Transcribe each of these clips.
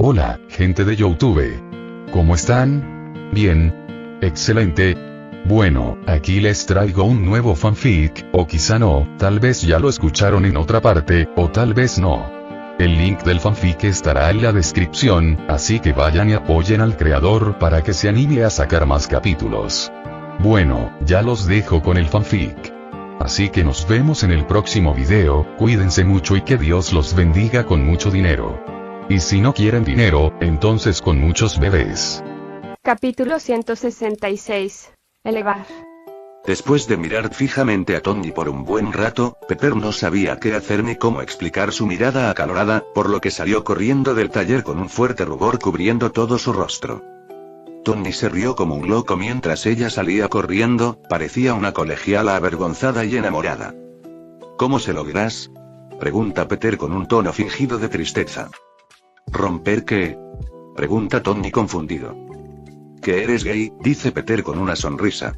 Hola, gente de YouTube. ¿Cómo están? Bien. Excelente. Bueno, aquí les traigo un nuevo fanfic, o quizá no, tal vez ya lo escucharon en otra parte, o tal vez no. El link del fanfic estará en la descripción, así que vayan y apoyen al creador para que se anime a sacar más capítulos. Bueno, ya los dejo con el fanfic. Así que nos vemos en el próximo video, cuídense mucho y que Dios los bendiga con mucho dinero. Y si no quieren dinero, entonces con muchos bebés. Capítulo 166. Elevar. Después de mirar fijamente a Tony por un buen rato, Peter no sabía qué hacer ni cómo explicar su mirada acalorada, por lo que salió corriendo del taller con un fuerte rubor cubriendo todo su rostro. Tony se rió como un loco mientras ella salía corriendo, parecía una colegiala avergonzada y enamorada. ¿Cómo se lo dirás?, pregunta Peter con un tono fingido de tristeza. ¿Romper qué?, pregunta Tony confundido. Que eres gay, dice Peter con una sonrisa.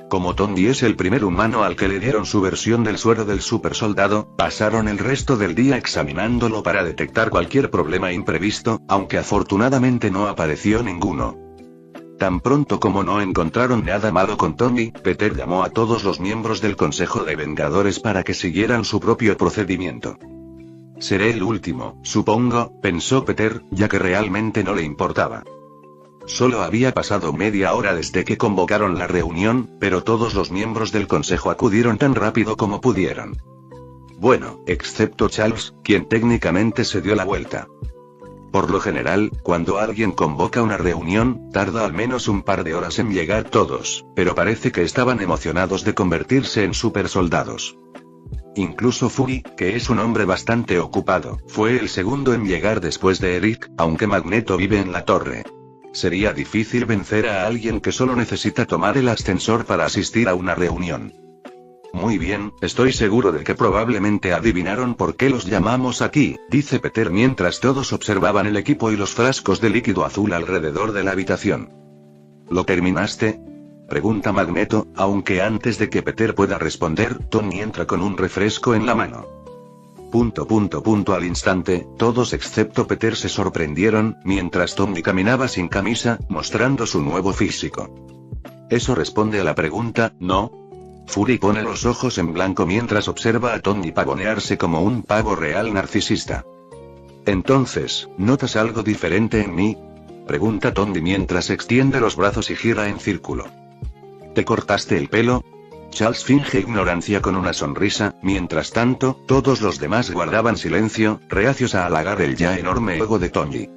Como Tony es el primer humano al que le dieron su versión del suero del supersoldado, pasaron el resto del día examinándolo para detectar cualquier problema imprevisto, aunque afortunadamente no apareció ninguno. Tan pronto como no encontraron nada malo con Tony, Peter llamó a todos los miembros del Consejo de Vengadores para que siguieran su propio procedimiento. Seré el último, supongo, pensó Peter, ya que realmente no le importaba. Solo había pasado media hora desde que convocaron la reunión, pero todos los miembros del consejo acudieron tan rápido como pudieron. Bueno, excepto Charles, quien técnicamente se dio la vuelta. Por lo general, cuando alguien convoca una reunión, tarda al menos un par de horas en llegar todos, pero parece que estaban emocionados de convertirse en supersoldados. Incluso Fury, que es un hombre bastante ocupado, fue el segundo en llegar después de Eric, aunque Magneto vive en la torre. Sería difícil vencer a alguien que solo necesita tomar el ascensor para asistir a una reunión. Muy bien, estoy seguro de que probablemente adivinaron por qué los llamamos aquí, dice Peter mientras todos observaban el equipo y los frascos de líquido azul alrededor de la habitación. ¿Lo terminaste?, pregunta Magneto, aunque antes de que Peter pueda responder, Tony entra con un refresco en la mano. Al instante, todos excepto Peter se sorprendieron, mientras Tony caminaba sin camisa, mostrando su nuevo físico. Eso responde a la pregunta, ¿no? Fury pone los ojos en blanco mientras observa a Tony pavonearse como un pavo real narcisista. Entonces, ¿notas algo diferente en mí?, pregunta Tony mientras extiende los brazos y gira en círculo. ¿Te cortaste el pelo? Charles finge ignorancia con una sonrisa, mientras tanto, todos los demás guardaban silencio, reacios a halagar el ya enorme ego de Tony.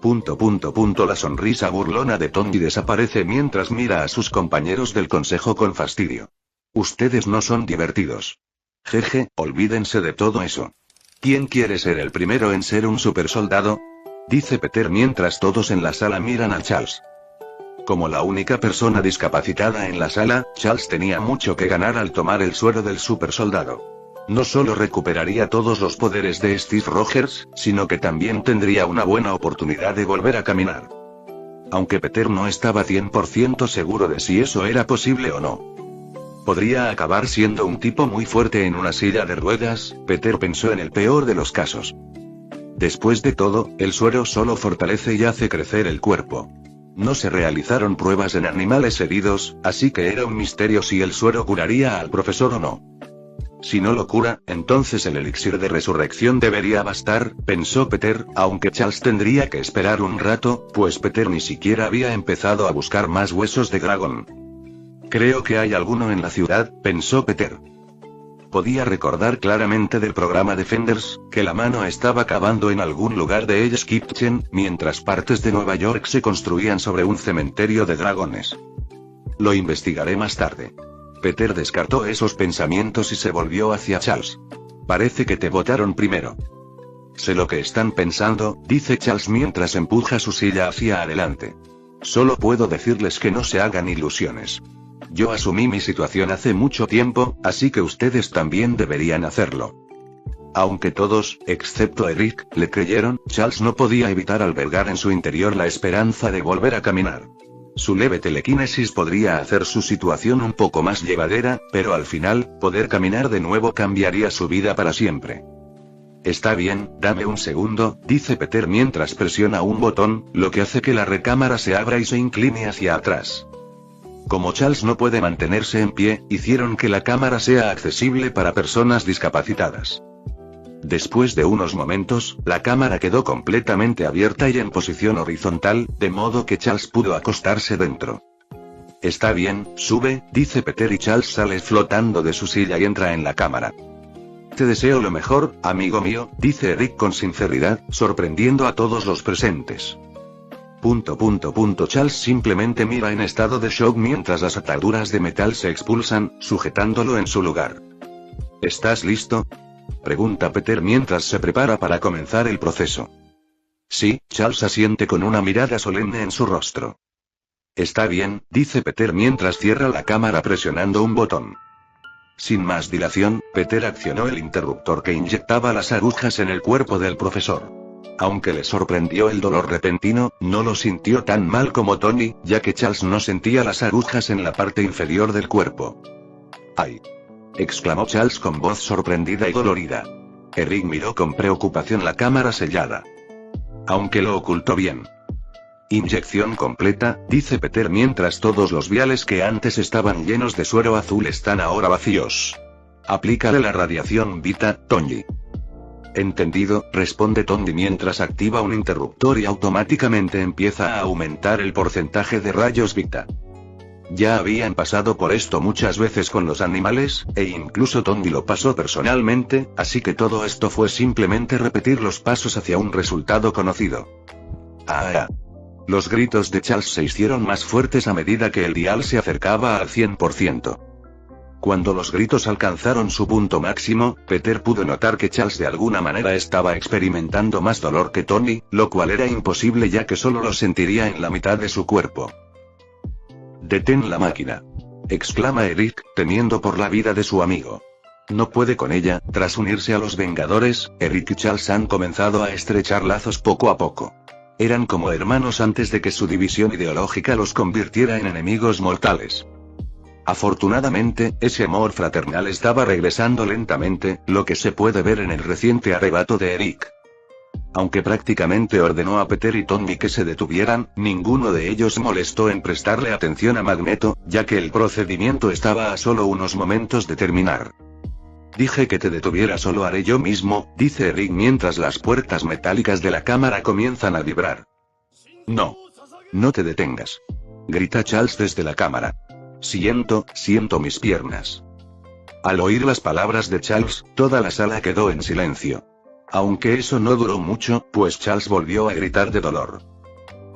La sonrisa burlona de Tony desaparece mientras mira a sus compañeros del consejo con fastidio. Ustedes no son divertidos. Jeje, olvídense de todo eso. ¿Quién quiere ser el primero en ser un supersoldado?, dice Peter mientras todos en la sala miran a Charles. Como la única persona discapacitada en la sala, Charles tenía mucho que ganar al tomar el suero del supersoldado. No solo recuperaría todos los poderes de Steve Rogers, sino que también tendría una buena oportunidad de volver a caminar. Aunque Peter no estaba 100% seguro de si eso era posible o no. Podría acabar siendo un tipo muy fuerte en una silla de ruedas, Peter pensó en el peor de los casos. Después de todo, el suero solo fortalece y hace crecer el cuerpo. No se realizaron pruebas en animales heridos, así que era un misterio si el suero curaría al profesor o no. Si no lo cura, entonces el elixir de resurrección debería bastar, pensó Peter, aunque Charles tendría que esperar un rato, pues Peter ni siquiera había empezado a buscar más huesos de dragón. Creo que hay alguno en la ciudad, pensó Peter. Podía recordar claramente del programa Defenders, que la mano estaba cavando en algún lugar de Hell's Kitchen, mientras partes de Nueva York se construían sobre un cementerio de dragones. Lo investigaré más tarde. Peter descartó esos pensamientos y se volvió hacia Charles. Parece que te votaron primero. Sé lo que están pensando, dice Charles mientras empuja su silla hacia adelante. Solo puedo decirles que no se hagan ilusiones. Yo asumí mi situación hace mucho tiempo, así que ustedes también deberían hacerlo. Aunque todos, excepto Eric, le creyeron, Charles no podía evitar albergar en su interior la esperanza de volver a caminar. Su leve telequinesis podría hacer su situación un poco más llevadera, pero al final, poder caminar de nuevo cambiaría su vida para siempre. Está bien, dame un segundo, dice Peter mientras presiona un botón, lo que hace que la recámara se abra y se incline hacia atrás. Como Charles no puede mantenerse en pie, hicieron que la cámara sea accesible para personas discapacitadas. Después de unos momentos, la cámara quedó completamente abierta y en posición horizontal, de modo que Charles pudo acostarse dentro. Está bien, sube, dice Peter y Charles sale flotando de su silla y entra en la cámara. Te deseo lo mejor, amigo mío, dice Eric con sinceridad, sorprendiendo a todos los presentes. Charles simplemente mira en estado de shock mientras las ataduras de metal se expulsan, sujetándolo en su lugar. ¿Estás listo?, pregunta Peter mientras se prepara para comenzar el proceso. Sí, Charles asiente con una mirada solemne en su rostro. Está bien, dice Peter mientras cierra la cámara presionando un botón. Sin más dilación, Peter accionó el interruptor que inyectaba las agujas en el cuerpo del profesor. Aunque le sorprendió el dolor repentino, no lo sintió tan mal como Tony, ya que Charles no sentía las agujas en la parte inferior del cuerpo. ¡Ay!, exclamó Charles con voz sorprendida y dolorida. Eric miró con preocupación la cámara sellada. Aunque lo ocultó bien. Inyección completa, dice Peter mientras todos los viales que antes estaban llenos de suero azul están ahora vacíos. Aplícale la radiación Vita, Tony. Entendido, responde Tony mientras activa un interruptor y automáticamente empieza a aumentar el porcentaje de rayos Vita. Ya habían pasado por esto muchas veces con los animales, e incluso Tony lo pasó personalmente, así que todo esto fue simplemente repetir los pasos hacia un resultado conocido. ¡Ah! Los gritos de Charles se hicieron más fuertes a medida que el dial se acercaba al 100%. Cuando los gritos alcanzaron su punto máximo, Peter pudo notar que Charles de alguna manera estaba experimentando más dolor que Tony, lo cual era imposible ya que solo lo sentiría en la mitad de su cuerpo. «Detén la máquina», exclama Eric, temiendo por la vida de su amigo. No puede con ella. Tras unirse a los Vengadores, Eric y Charles han comenzado a estrechar lazos poco a poco. Eran como hermanos antes de que su división ideológica los convirtiera en enemigos mortales. Afortunadamente, ese amor fraternal estaba regresando lentamente, lo que se puede ver en el reciente arrebato de Eric. Aunque prácticamente ordenó a Peter y Tony que se detuvieran, ninguno de ellos molestó en prestarle atención a Magneto, ya que el procedimiento estaba a solo unos momentos de terminar. Dije que te detuvieras o lo haré yo mismo, dice Eric mientras las puertas metálicas de la cámara comienzan a vibrar. No. No te detengas. Grita Charles desde la cámara. Siento mis piernas. Al oír las palabras de Charles, toda la sala quedó en silencio. Aunque eso no duró mucho, pues Charles volvió a gritar de dolor.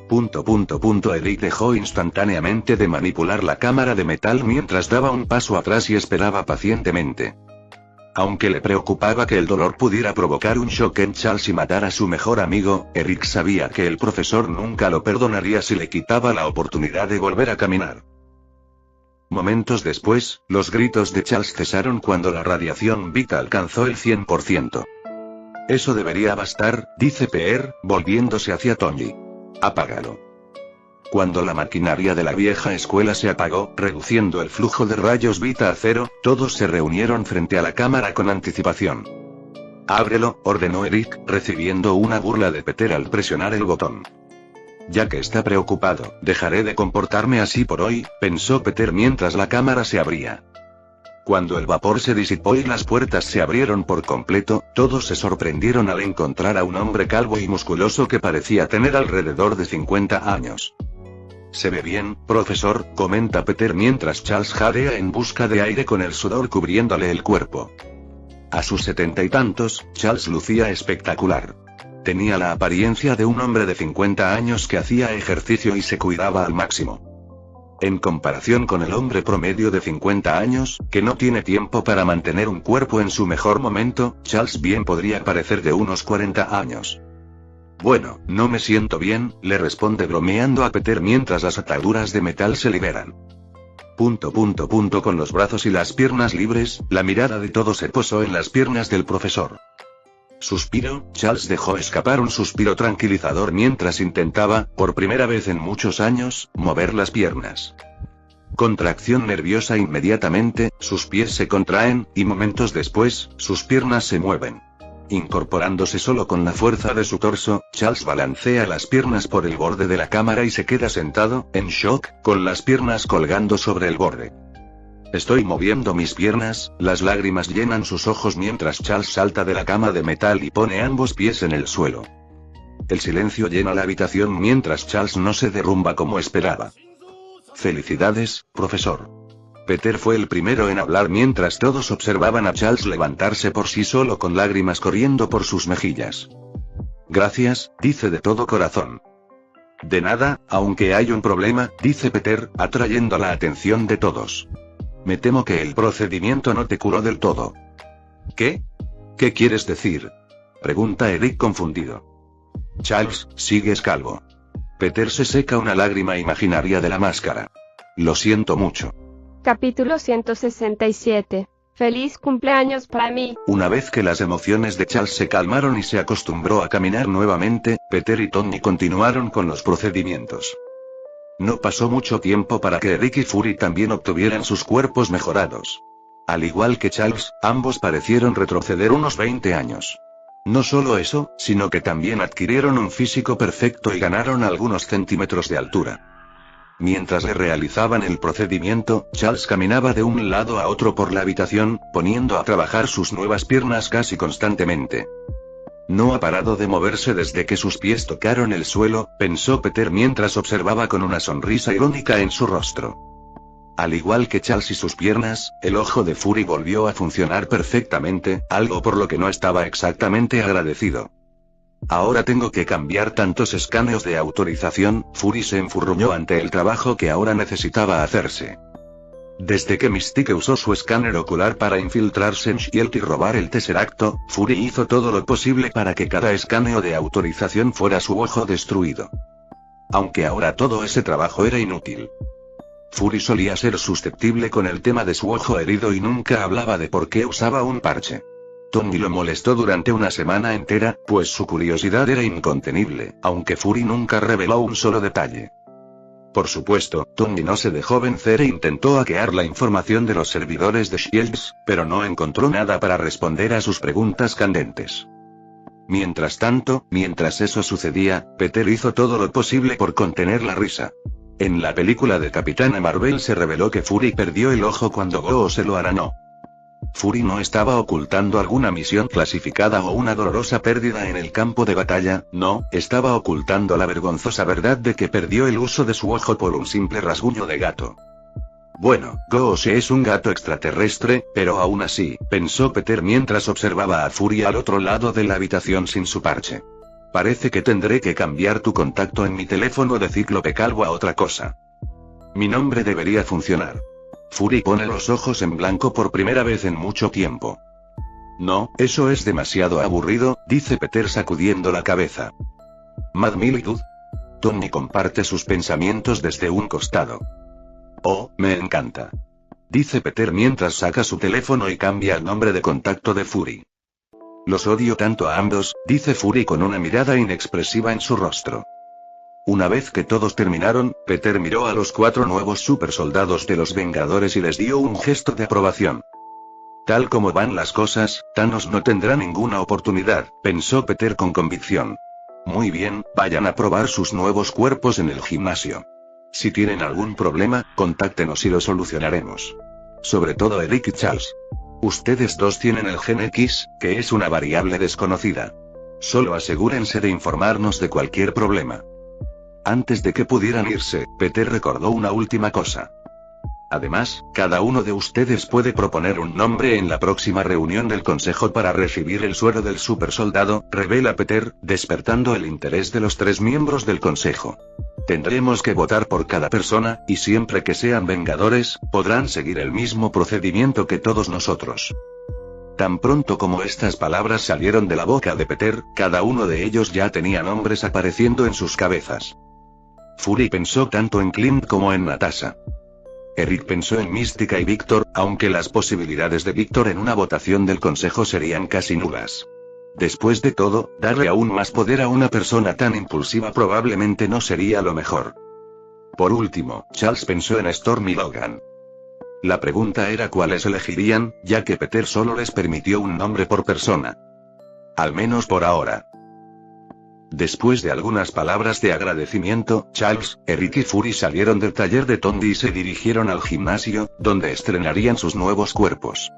Eric dejó instantáneamente de manipular la cámara de metal mientras daba un paso atrás y esperaba pacientemente. Aunque le preocupaba que el dolor pudiera provocar un shock en Charles y matar a su mejor amigo, Eric sabía que el profesor nunca lo perdonaría si le quitaba la oportunidad de volver a caminar. Momentos después, los gritos de Charles cesaron cuando la radiación Vita alcanzó el 100%. Eso debería bastar, dice Peter, volviéndose hacia Tony. Apágalo. Cuando la maquinaria de la vieja escuela se apagó, reduciendo el flujo de rayos Vita a cero, todos se reunieron frente a la cámara con anticipación. Ábrelo, ordenó Eric, recibiendo una burla de Peter al presionar el botón. Ya que está preocupado, dejaré de comportarme así por hoy, pensó Peter mientras la cámara se abría. Cuando el vapor se disipó y las puertas se abrieron por completo, todos se sorprendieron al encontrar a un hombre calvo y musculoso que parecía tener alrededor de 50 años. Se ve bien, profesor, comenta Peter mientras Charles jadea en busca de aire con el sudor cubriéndole el cuerpo. A sus 70 y tantos, Charles lucía espectacular. Tenía la apariencia de un hombre de 50 años que hacía ejercicio y se cuidaba al máximo. En comparación con el hombre promedio de 50 años, que no tiene tiempo para mantener un cuerpo en su mejor momento, Charles bien podría parecer de unos 40 años. Bueno, no me siento bien, le responde bromeando a Peter mientras las ataduras de metal se liberan. Con los brazos y las piernas libres, la mirada de todos se posó en las piernas del profesor. Suspiro, Charles dejó escapar un suspiro tranquilizador mientras intentaba, por primera vez en muchos años, mover las piernas. Contracción nerviosa inmediatamente, sus pies se contraen, y momentos después, sus piernas se mueven. Incorporándose solo con la fuerza de su torso, Charles balancea las piernas por el borde de la cámara y se queda sentado, en shock, con las piernas colgando sobre el borde. Estoy moviendo mis piernas, las lágrimas llenan sus ojos mientras Charles salta de la cama de metal y pone ambos pies en el suelo. El silencio llena la habitación mientras Charles no se derrumba como esperaba. Felicidades, profesor. Peter fue el primero en hablar mientras todos observaban a Charles levantarse por sí solo con lágrimas corriendo por sus mejillas. Gracias, dice de todo corazón. De nada, aunque hay un problema, dice Peter, atrayendo la atención de todos. Me temo que el procedimiento no te curó del todo. ¿Qué? ¿Qué quieres decir? Pregunta Eric confundido. Charles, sigues calvo. Peter se seca una lágrima imaginaria de la máscara. Lo siento mucho. Capítulo 167. Feliz cumpleaños para mí. Una vez que las emociones de Charles se calmaron y se acostumbró a caminar nuevamente, Peter y Tony continuaron con los procedimientos. No pasó mucho tiempo para que Eric y Fury también obtuvieran sus cuerpos mejorados. Al igual que Charles, ambos parecieron retroceder unos 20 años. No solo eso, sino que también adquirieron un físico perfecto y ganaron algunos centímetros de altura. Mientras le realizaban el procedimiento, Charles caminaba de un lado a otro por la habitación, poniendo a trabajar sus nuevas piernas casi constantemente. No ha parado de moverse desde que sus pies tocaron el suelo, pensó Peter mientras observaba con una sonrisa irónica en su rostro. Al igual que Charles y sus piernas, el ojo de Fury volvió a funcionar perfectamente, algo por lo que no estaba exactamente agradecido. Ahora tengo que cambiar tantos escaneos de autorización, Fury se enfurruñó ante el trabajo que ahora necesitaba hacerse. Desde que Mystique usó su escáner ocular para infiltrarse en S.H.I.E.L.D. y robar el Tesseracto, Fury hizo todo lo posible para que cada escaneo de autorización fuera su ojo destruido. Aunque ahora todo ese trabajo era inútil. Fury solía ser susceptible con el tema de su ojo herido y nunca hablaba de por qué usaba un parche. Tony lo molestó durante una semana entera, pues su curiosidad era incontenible, aunque Fury nunca reveló un solo detalle. Por supuesto, Tony no se dejó vencer e intentó hackear la información de los servidores de S.H.I.E.L.D., pero no encontró nada para responder a sus preguntas candentes. Mientras tanto, mientras eso sucedía, Peter hizo todo lo posible por contener la risa. En la película de Capitana Marvel se reveló que Fury perdió el ojo cuando Go se lo aranó. Fury no estaba ocultando alguna misión clasificada o una dolorosa pérdida en el campo de batalla, no, estaba ocultando la vergonzosa verdad de que perdió el uso de su ojo por un simple rasguño de gato. Bueno, Goose es un gato extraterrestre, pero aún así, pensó Peter mientras observaba a Fury al otro lado de la habitación sin su parche. Parece que tendré que cambiar tu contacto en mi teléfono de Cíclope Calvo a otra cosa. Mi nombre debería funcionar. Fury pone los ojos en blanco por primera vez en mucho tiempo. No, eso es demasiado aburrido, dice Peter sacudiendo la cabeza. Mad Militude. Tony comparte sus pensamientos desde un costado. Oh, me encanta. Dice Peter mientras saca su teléfono y cambia el nombre de contacto de Fury. Los odio tanto a ambos, dice Fury con una mirada inexpresiva en su rostro. Una vez que todos terminaron, Peter miró a los 4 nuevos supersoldados de los Vengadores y les dio un gesto de aprobación. Tal como van las cosas, Thanos no tendrá ninguna oportunidad, pensó Peter con convicción. Muy bien, vayan a probar sus nuevos cuerpos en el gimnasio. Si tienen algún problema, contáctenos y lo solucionaremos. Sobre todo Eric y Charles. Ustedes dos tienen el gen X, que es una variable desconocida. Solo asegúrense de informarnos de cualquier problema. Antes de que pudieran irse, Peter recordó una última cosa. Además, cada uno de ustedes puede proponer un nombre en la próxima reunión del Consejo para recibir el suero del supersoldado, revela Peter, despertando el interés de los 3 miembros del Consejo. Tendremos que votar por cada persona, y siempre que sean Vengadores, podrán seguir el mismo procedimiento que todos nosotros. Tan pronto como estas palabras salieron de la boca de Peter, cada uno de ellos ya tenía nombres apareciendo en sus cabezas. Fury pensó tanto en Clint como en Natasha. Eric pensó en Mística y Víctor, aunque las posibilidades de Víctor en una votación del Consejo serían casi nulas. Después de todo, darle aún más poder a una persona tan impulsiva probablemente no sería lo mejor. Por último, Charles pensó en Storm y Logan. La pregunta era cuáles elegirían, ya que Peter solo les permitió un nombre por persona. Al menos por ahora. Después de algunas palabras de agradecimiento, Charles, Eric y Fury salieron del taller de Tondi y se dirigieron al gimnasio, donde estrenarían sus nuevos cuerpos.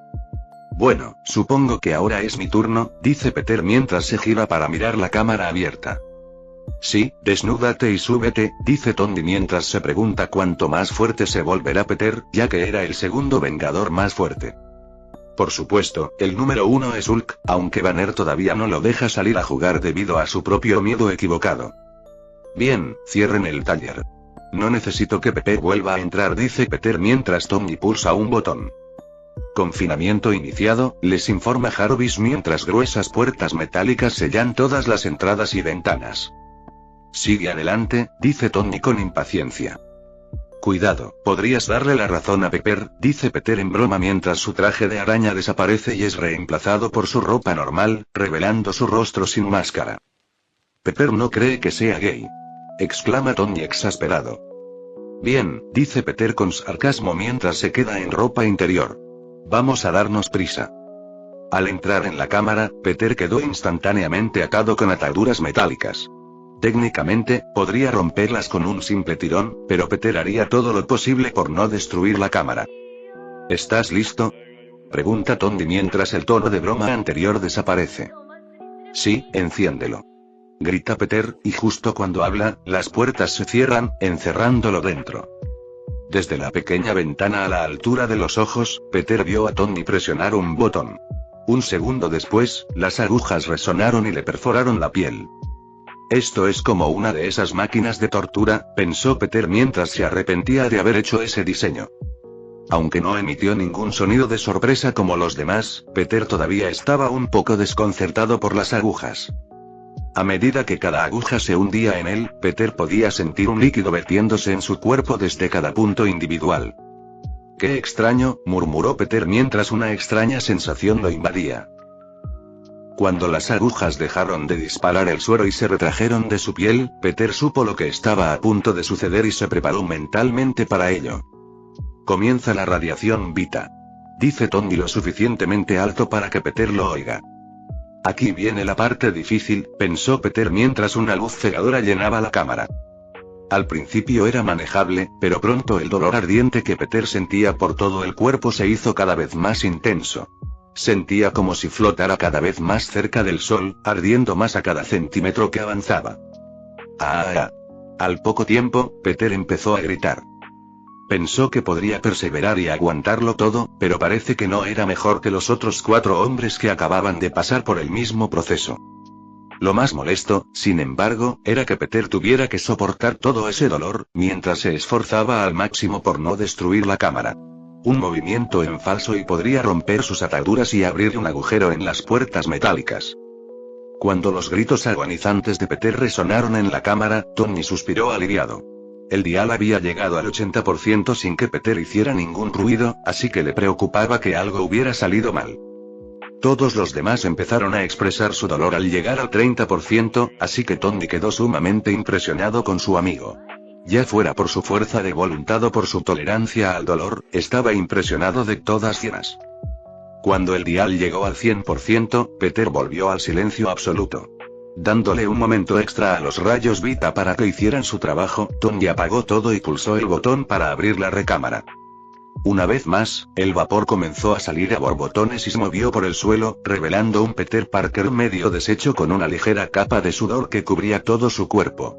Bueno, supongo que ahora es mi turno, dice Peter mientras se gira para mirar la cámara abierta. Sí, desnúdate y súbete, dice Tondi mientras se pregunta cuánto más fuerte se volverá Peter, ya que era el segundo Vengador más fuerte. Por supuesto, el número 1 es Hulk, aunque Banner todavía no lo deja salir a jugar debido a su propio miedo equivocado. Bien, cierren el taller. No necesito que Peter vuelva a entrar, dice Peter mientras Tommy pulsa un botón. Confinamiento iniciado, les informa Jarvis mientras gruesas puertas metálicas sellan todas las entradas y ventanas. Sigue adelante, dice Tommy con impaciencia. Cuidado, podrías darle la razón a Pepper, dice Peter en broma mientras su traje de araña desaparece y es reemplazado por su ropa normal, revelando su rostro sin máscara. Pepper no cree que sea gay. Exclama Tommy exasperado. Bien, dice Peter con sarcasmo mientras se queda en ropa interior. Vamos a darnos prisa. Al entrar en la cámara, Peter quedó instantáneamente atado con ataduras metálicas. Técnicamente, podría romperlas con un simple tirón, pero Peter haría todo lo posible por no destruir la cámara. ¿Estás listo?, pregunta Tondi mientras el tono de broma anterior desaparece. Sí, enciéndelo, grita Peter, y justo cuando habla, las puertas se cierran, encerrándolo dentro. Desde la pequeña ventana a la altura de los ojos, Peter vio a Tondi presionar un botón. Un segundo después, las agujas resonaron y le perforaron la piel. Esto es como una de esas máquinas de tortura, pensó Peter mientras se arrepentía de haber hecho ese diseño. Aunque no emitió ningún sonido de sorpresa como los demás, Peter todavía estaba un poco desconcertado por las agujas. A medida que cada aguja se hundía en él, Peter podía sentir un líquido vertiéndose en su cuerpo desde cada punto individual. «Qué extraño», murmuró Peter mientras una extraña sensación lo invadía. Cuando las agujas dejaron de disparar el suero y se retrajeron de su piel, Peter supo lo que estaba a punto de suceder y se preparó mentalmente para ello. Comienza la radiación Vita, dice Tondi lo suficientemente alto para que Peter lo oiga. Aquí viene la parte difícil, pensó Peter mientras una luz cegadora llenaba la cámara. Al principio era manejable, pero pronto el dolor ardiente que Peter sentía por todo el cuerpo se hizo cada vez más intenso. Sentía como si flotara cada vez más cerca del sol, ardiendo más a cada centímetro que avanzaba. ¡Ah! Al poco tiempo, Peter empezó a gritar. Pensó que podría perseverar y aguantarlo todo, pero parece que no era mejor que los otros 4 hombres que acababan de pasar por el mismo proceso. Lo más molesto, sin embargo, era que Peter tuviera que soportar todo ese dolor, mientras se esforzaba al máximo por no destruir la cámara. Un movimiento en falso y podría romper sus ataduras y abrir un agujero en las puertas metálicas. Cuando los gritos agonizantes de Peter resonaron en la cámara, Tommy suspiró aliviado. El dial había llegado al 80% sin que Peter hiciera ningún ruido, así que le preocupaba que algo hubiera salido mal. Todos los demás empezaron a expresar su dolor al llegar al 30%, así que Tommy quedó sumamente impresionado con su amigo. Ya fuera por su fuerza de voluntad o por su tolerancia al dolor, estaba impresionado de todas formas. Cuando el dial llegó al 100%, Peter volvió al silencio absoluto. Dándole un momento extra a los rayos Vita para que hicieran su trabajo, Tommy apagó todo y pulsó el botón para abrir la recámara. Una vez más, el vapor comenzó a salir a borbotones y se movió por el suelo, revelando un Peter Parker medio deshecho con una ligera capa de sudor que cubría todo su cuerpo.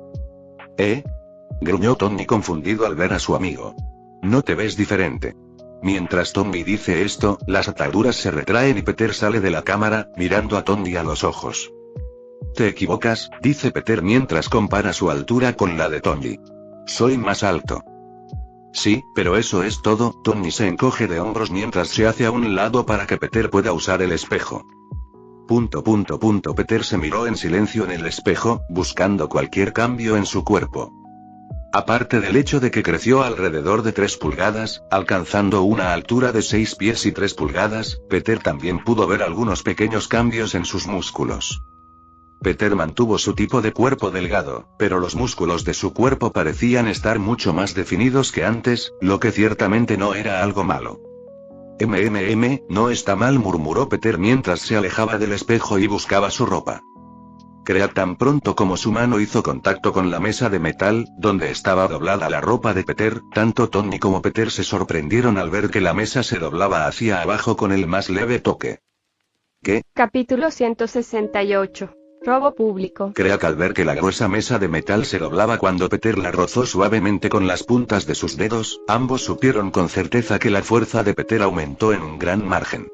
Gruñó Tommy confundido al ver a su amigo. No te ves diferente. Mientras Tommy dice esto, las ataduras se retraen y Peter sale de la cámara, mirando a Tommy a los ojos. Te equivocas, dice Peter mientras compara su altura con la de Tommy. Soy más alto. Sí, pero eso es todo. Tommy se encoge de hombros mientras se hace a un lado para que Peter pueda usar el espejo. Peter se miró en silencio en el espejo, buscando cualquier cambio en su cuerpo. Aparte del hecho de que creció alrededor de 3 pulgadas, alcanzando una altura de 6 pies y 3 pulgadas, Peter también pudo ver algunos pequeños cambios en sus músculos. Peter mantuvo su tipo de cuerpo delgado, pero los músculos de su cuerpo parecían estar mucho más definidos que antes, lo que ciertamente no era algo malo. No está mal, murmuró Peter mientras se alejaba del espejo y buscaba su ropa. Tan pronto como su mano hizo contacto con la mesa de metal, donde estaba doblada la ropa de Peter, tanto Tony como Peter se sorprendieron al ver que la mesa se doblaba hacia abajo con el más leve toque. ¿Qué? Capítulo 168. Robo público. Al ver que la gruesa mesa de metal se doblaba cuando Peter la rozó suavemente con las puntas de sus dedos, ambos supieron con certeza que la fuerza de Peter aumentó en un gran margen.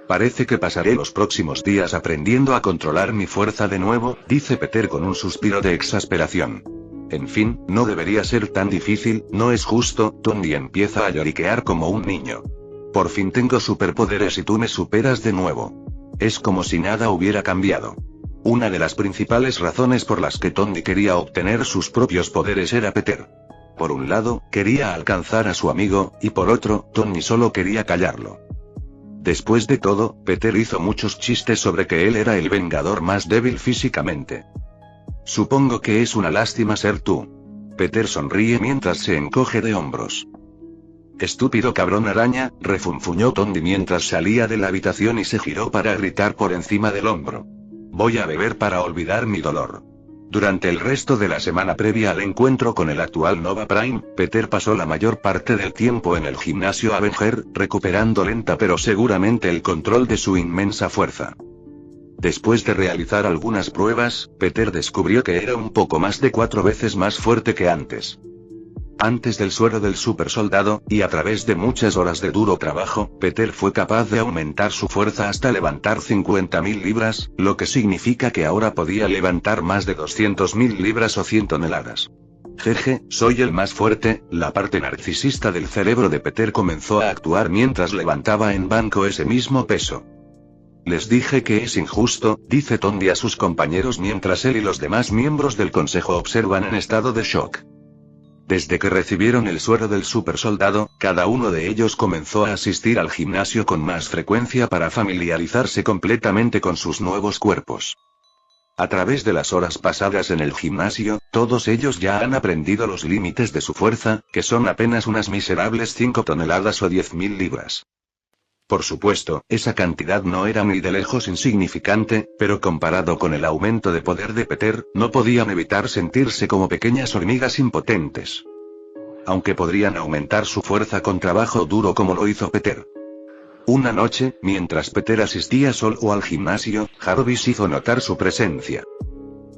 Parece que pasaré los próximos días aprendiendo a controlar mi fuerza de nuevo, dice Peter con un suspiro de exasperación. En fin, no debería ser tan difícil, no es justo. Tony empieza a lloriquear como un niño. Por fin tengo superpoderes y tú me superas de nuevo. Es como si nada hubiera cambiado. Una de las principales razones por las que Tony quería obtener sus propios poderes era Peter. Por un lado, quería alcanzar a su amigo, y por otro, Tony solo quería callarlo. Después de todo, Peter hizo muchos chistes sobre que él era el vengador más débil físicamente. Supongo que es una lástima ser tú. Peter sonríe mientras se encoge de hombros. Estúpido cabrón araña, refunfuñó Tony mientras salía de la habitación y se giró para gritar por encima del hombro. Voy a beber para olvidar mi dolor. Durante el resto de la semana previa al encuentro con el actual Nova Prime, Peter pasó la mayor parte del tiempo en el gimnasio Avenger, recuperando lenta pero seguramente el control de su inmensa fuerza. Después de realizar algunas pruebas, Peter descubrió que era un poco más de 4 veces más fuerte que antes. Antes del suero del supersoldado, y a través de muchas horas de duro trabajo, Peter fue capaz de aumentar su fuerza hasta levantar 50.000 libras, lo que significa que ahora podía levantar más de 200.000 libras o 100 toneladas. Jeje, soy el más fuerte. La parte narcisista del cerebro de Peter comenzó a actuar mientras levantaba en banco ese mismo peso. Les dije que es injusto, dice Tony a sus compañeros mientras él y los demás miembros del consejo observan en estado de shock. Desde que recibieron el suero del supersoldado, cada uno de ellos comenzó a asistir al gimnasio con más frecuencia para familiarizarse completamente con sus nuevos cuerpos. A través de las horas pasadas en el gimnasio, todos ellos ya han aprendido los límites de su fuerza, que son apenas unas miserables 5 toneladas o 10.000 libras. Por supuesto, esa cantidad no era ni de lejos insignificante, pero comparado con el aumento de poder de Peter, no podían evitar sentirse como pequeñas hormigas impotentes. Aunque podrían aumentar su fuerza con trabajo duro como lo hizo Peter. Una noche, mientras Peter asistía solo al gimnasio, Jarvis hizo notar su presencia.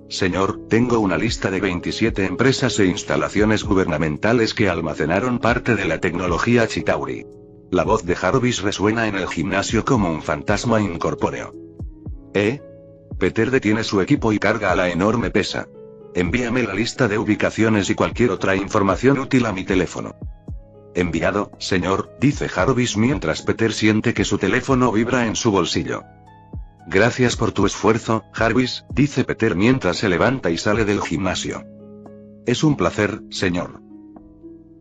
Señor, tengo una lista de 27 empresas e instalaciones gubernamentales que almacenaron parte de la tecnología Chitauri. La voz de Jarvis resuena en el gimnasio como un fantasma incorpóreo. Peter detiene su equipo y carga a la enorme pesa. Envíame la lista de ubicaciones y cualquier otra información útil a mi teléfono. Enviado, señor, dice Jarvis mientras Peter siente que su teléfono vibra en su bolsillo. Gracias por tu esfuerzo, Jarvis, dice Peter mientras se levanta y sale del gimnasio. Es un placer, señor.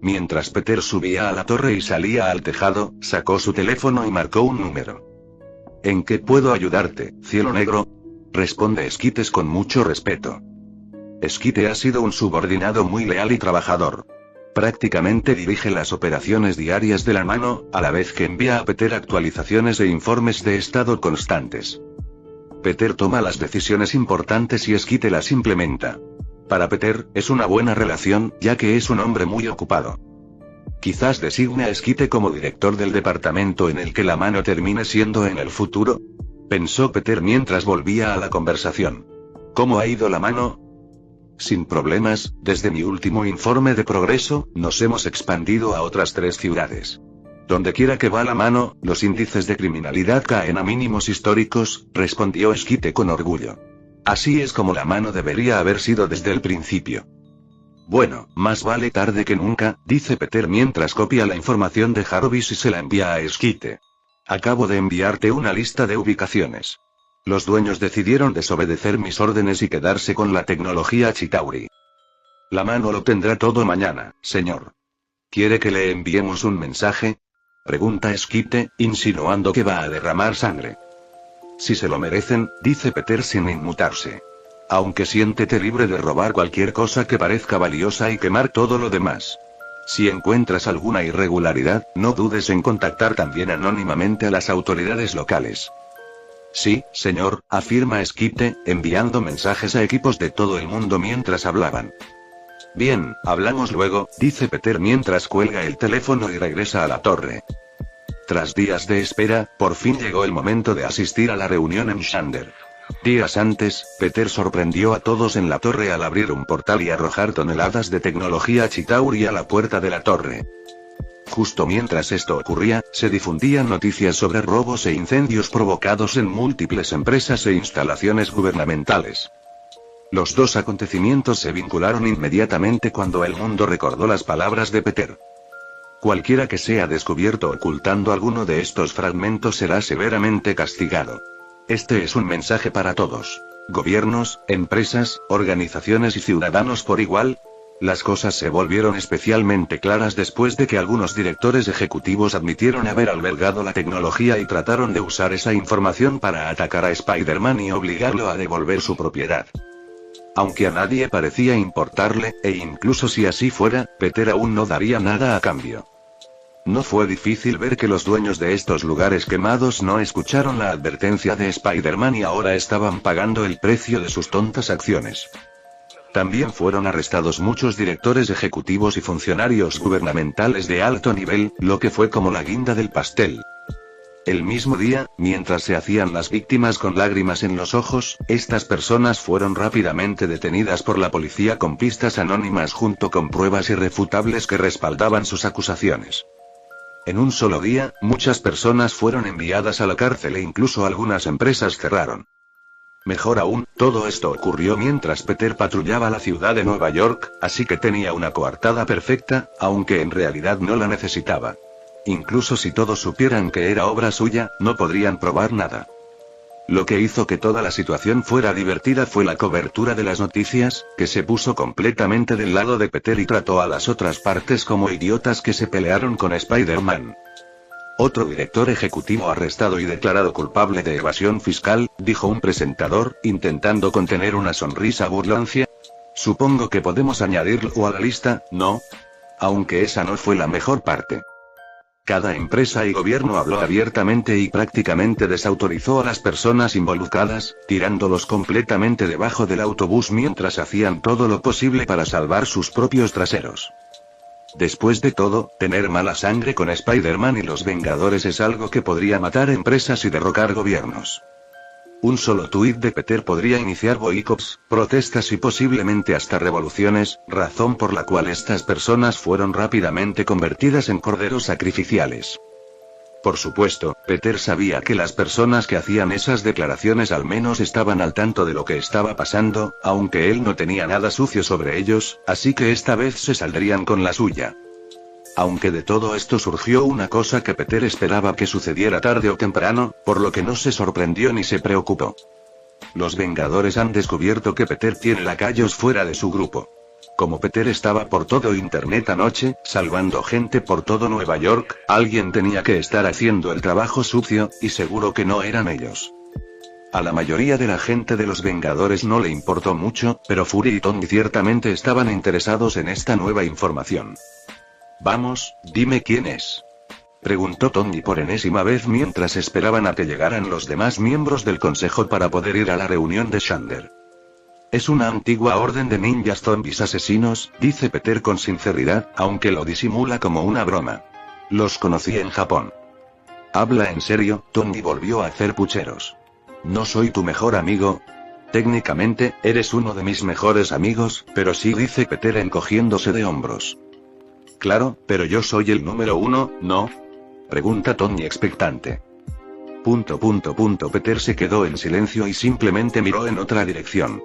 Mientras Peter subía a la torre y salía al tejado, sacó su teléfono y marcó un número. ¿En qué puedo ayudarte, cielo negro? Responde Skites con mucho respeto. Skite ha sido un subordinado muy leal y trabajador. Prácticamente dirige las operaciones diarias de la mano, a la vez que envía a Peter actualizaciones e informes de estado constantes. Peter toma las decisiones importantes y Skite las implementa. Para Peter, es una buena relación, ya que es un hombre muy ocupado. Quizás designe a Skite como director del departamento en el que la mano termine siendo en el futuro. Pensó Peter mientras volvía a la conversación. ¿Cómo ha ido la mano? Sin problemas, desde mi último informe de progreso, nos hemos expandido a otras 3 ciudades. Donde quiera que va la mano, los índices de criminalidad caen a mínimos históricos, respondió Skite con orgullo. Así es como la mano debería haber sido desde el principio. Bueno, más vale tarde que nunca, dice Peter mientras copia la información de Jarvis y se la envía a Skite. Acabo de enviarte una lista de ubicaciones. Los dueños decidieron desobedecer mis órdenes y quedarse con la tecnología Chitauri. La mano lo tendrá todo mañana, señor. ¿Quiere que le enviemos un mensaje? Pregunta Skite, insinuando que va a derramar sangre. Si se lo merecen, dice Peter sin inmutarse. Aunque siéntete libre de robar cualquier cosa que parezca valiosa y quemar todo lo demás. Si encuentras alguna irregularidad, no dudes en contactar también anónimamente a las autoridades locales. Sí, señor, afirma Skipte, enviando mensajes a equipos de todo el mundo mientras hablaban. Bien, hablamos luego, dice Peter mientras cuelga el teléfono y regresa a la torre. Tras días de espera, por fin llegó el momento de asistir a la reunión en Shander. Días antes, Peter sorprendió a todos en la torre al abrir un portal y arrojar toneladas de tecnología Chitauri a la puerta de la torre. Justo mientras esto ocurría, se difundían noticias sobre robos e incendios provocados en múltiples empresas e instalaciones gubernamentales. Los dos acontecimientos se vincularon inmediatamente cuando el mundo recordó las palabras de Peter. Cualquiera que sea descubierto ocultando alguno de estos fragmentos será severamente castigado. Este es un mensaje para todos. Gobiernos, empresas, organizaciones y ciudadanos por igual. Las cosas se volvieron especialmente claras después de que algunos directores ejecutivos admitieron haber albergado la tecnología y trataron de usar esa información para atacar a Spider-Man y obligarlo a devolver su propiedad. Aunque a nadie parecía importarle, e incluso si así fuera, Peter aún no daría nada a cambio. No fue difícil ver que los dueños de estos lugares quemados no escucharon la advertencia de Spider-Man y ahora estaban pagando el precio de sus tontas acciones. También fueron arrestados muchos directores ejecutivos y funcionarios gubernamentales de alto nivel, lo que fue como la guinda del pastel. El mismo día, mientras se hacían las víctimas con lágrimas en los ojos, estas personas fueron rápidamente detenidas por la policía con pistas anónimas junto con pruebas irrefutables que respaldaban sus acusaciones. En un solo día, muchas personas fueron enviadas a la cárcel e incluso algunas empresas cerraron. Mejor aún, todo esto ocurrió mientras Peter patrullaba la ciudad de Nueva York, así que tenía una coartada perfecta, aunque en realidad no la necesitaba. Incluso si todos supieran que era obra suya, no podrían probar nada. Lo que hizo que toda la situación fuera divertida fue la cobertura de las noticias, que se puso completamente del lado de Peter y trató a las otras partes como idiotas que se pelearon con Spider-Man. Otro director ejecutivo arrestado y declarado culpable de evasión fiscal, dijo un presentador, intentando contener una sonrisa burlancia. Supongo que podemos añadirlo a la lista, ¿no? Aunque esa no fue la mejor parte. Cada empresa y gobierno habló abiertamente y prácticamente desautorizó a las personas involucradas, tirándolos completamente debajo del autobús mientras hacían todo lo posible para salvar sus propios traseros. Después de todo, tener mala sangre con Spider-Man y los Vengadores es algo que podría matar empresas y derrocar gobiernos. Un solo tuit de Peter podría iniciar boicots, protestas y posiblemente hasta revoluciones, razón por la cual estas personas fueron rápidamente convertidas en corderos sacrificiales. Por supuesto, Peter sabía que las personas que hacían esas declaraciones al menos estaban al tanto de lo que estaba pasando, aunque él no tenía nada sucio sobre ellos, así que esta vez se saldrían con la suya. Aunque de todo esto surgió una cosa que Peter esperaba que sucediera tarde o temprano, por lo que no se sorprendió ni se preocupó. Los Vengadores han descubierto que Peter tiene lacayos fuera de su grupo. Como Peter estaba por todo Internet anoche, salvando gente por todo Nueva York, alguien tenía que estar haciendo el trabajo sucio, y seguro que no eran ellos. A la mayoría de la gente de los Vengadores no le importó mucho, pero Fury y Tony ciertamente estaban interesados en esta nueva información. Vamos, dime quién es. Preguntó Tony por enésima vez mientras esperaban a que llegaran los demás miembros del consejo para poder ir a la reunión de Shander. Es una antigua orden de ninjas zombies asesinos, dice Peter con sinceridad, aunque lo disimula como una broma. Los conocí en Japón. ¿Habla en serio? Tony volvió a hacer pucheros. ¿No soy tu mejor amigo? Técnicamente, eres uno de mis mejores amigos, pero sí, dice Peter encogiéndose de hombros. Claro, pero yo soy el número 1, ¿no? Pregunta Tony expectante. Peter se quedó en silencio y simplemente miró en otra dirección.